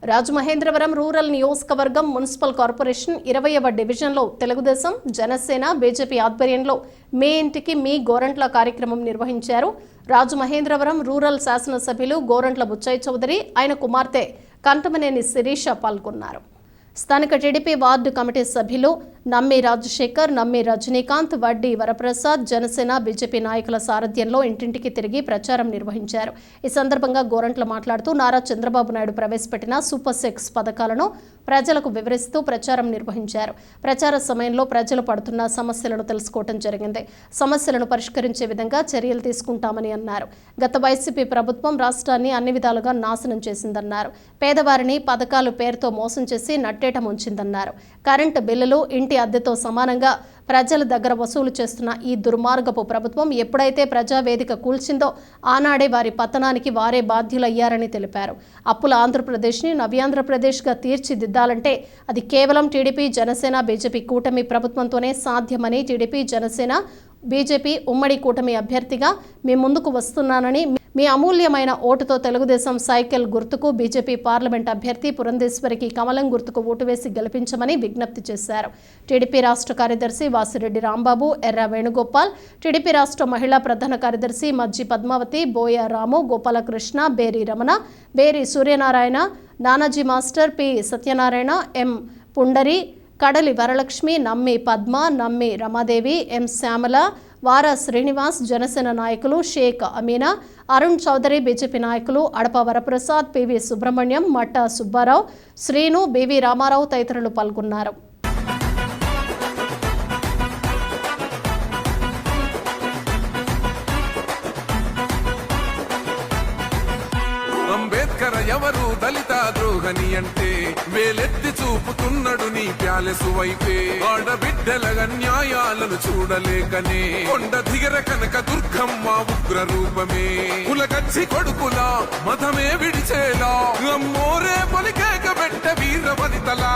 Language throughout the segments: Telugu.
రాజమహేంద్రవరం రూరల్ నియోజకవర్గం మున్సిపల్ కార్పొరేషన్ 20వ డివిజన్లో తెలుగుదేశం, జనసేన, బీజేపీ ఆధ్వర్యంలో మీ ఇంటికి మీ గోరంట్ల కార్యక్రమం నిర్వహించారు. రాజమహేంద్రవరం రూరల్ శాసనసభ్యులు గోరంట్ల బుచ్చయ్య చౌదరి, ఆయన కుమార్తె కంటమనేని శిరీష పాల్గొన్నారు. స్థానిక టీడీపీ వార్డు కమిటీ సభ్యులు నమ్మి రాజశేఖర్, నమ్మి రజనీకాంత్, వడ్డీ వరప్రసాద్, జనసేన, బీజేపీ నాయకుల సారథ్యంలో ఇంటింటికి తిరిగి ప్రచారం నిర్వహించారు. ఈ సందర్భంగా గోరంట్ల మాట్లాడుతూ నారా చంద్రబాబు నాయుడు ప్రవేశపెట్టిన సూపర్ సిక్స్ పథకాలను ప్రజలకు వివరిస్తూ ప్రచారం నిర్వహించారు. ప్రచార సమయంలో ప్రజలు పడుతున్న సమస్యలను తెలుసుకోవడం జరిగింది. సమస్యలను పరిష్కరించే విధంగా చర్యలు తీసుకుంటామని అన్నారు. గత వైసీపీ ప్రభుత్వం రాష్ట్రాన్ని అన్ని విధాలుగా నాశనం చేసిందన్నారు. పేదవారిని పథకాలు పేరుతో మోసం చేసి నట్టేట ముంచిందన్నారు. కరెంటు బిల్లులు, ఇంటి అద్దెతో సమానంగా ప్రజల దగ్గర వసూలు చేస్తున్న ఈ దుర్మార్గపు ప్రభుత్వం ఎప్పుడైతే ప్రజావేదిక కూల్చిందో ఆనాడే వారి పతనానికి వారే బాధ్యులయ్యారని తెలిపారు. అప్పుల ఆంధ్రప్రదేశ్ని నవ్యాంధ్రప్రదేశ్గా తీర్చిదిద్దాలంటే అది కేవలం టీడీపీ, జనసేన, బీజేపీ కూటమి ప్రభుత్వంతోనే సాధ్యమని, టీడీపీ, జనసేన, బీజేపీ ఉమ్మడి కూటమి అభ్యర్థిగా మీ ముందుకు వస్తున్నానని, మీ అమూల్యమైన ఓటుతో తెలుగుదేశం సైకిల్ గుర్తుకు, బీజేపీ పార్లమెంట్ అభ్యర్థి పురంధేశ్వరికి కమలం గుర్తుకు ఓటు వేసి గెలిపించమని విజ్ఞప్తి చేశారు. టీడీపీ రాష్ట్ర కార్యదర్శి వాసిరెడ్డి రాంబాబు, ఎర్ర వేణుగోపాల్, టీడీపీ రాష్ట్ర మహిళా ప్రధాన కార్యదర్శి మజ్జి పద్మావతి, బోయ రాము, గోపాలకృష్ణ, బేరి రమణ, బేరి సూర్యనారాయణ, నానాజీ మాస్టర్, పి సత్యనారాయణ, ఎం పుండరి, కడలి వరలక్ష్మి, నమ్మి పద్మ, నమ్మి రమాదేవి, ఎం శ్యామల, వార శ్రీనివాస్, జనసేన నాయకులు షేక్ అమీనా, అరుణ్ చౌదరి, బీజేపీ నాయకులు అడప వరప్రసాద్, పివి సుబ్రహ్మణ్యం, మట్ట సుబ్బారావు, శ్రీను, బివి రామారావు తదితరులు పాల్గొన్నారు. అంబేద్కర్ ఎవరు దళిత ద్రోహని అంటే వేలెత్తి చూపుతున్నాడు నీ ప్యాలెసు వైపే. ఆడబిడ్డల న్యాయాలను చూడలేకనే కొండ దిగర కనక దుర్గమ్మ ఉగ్ర రూపమే. కులగచ్చి కొడుకులా మతమే విడిచేలా అమ్మోరే పలికేక పెట్ట వీర వనితలా.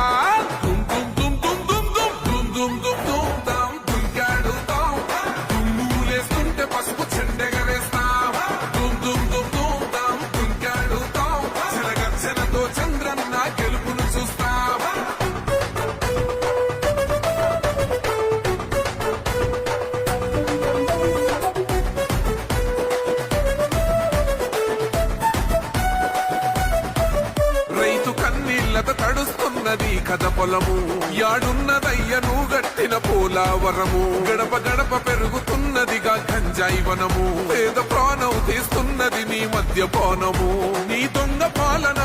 దుమ్ దుమ్ దుమ్ దుమ్ దుమ్ దుమ్ దుమ్ దుమ్ దుమ్ దుమ్ తాం దుంకాడు తాం దుమ్ములేస్తుంటే పసుపు చెండెగరేస్తా. దుమ్ దుమ్ దుమ్ దుమ్ తాం దుంకాడు తాం చెలగచ్చనతో చంద్రన్న గెలుపును చూస్తా. రైతు కన్నీళ్లత తడుస్తున్నది కథ పొలము, యాడున్నదయ్యను గట్టిన పోలావరము. గడప గడప పెరుగుతున్నదిగా గంజాయి వనము, పేద ప్రాణం తీస్తున్నది నీ మద్యపానము. నీ దొంగ పాలన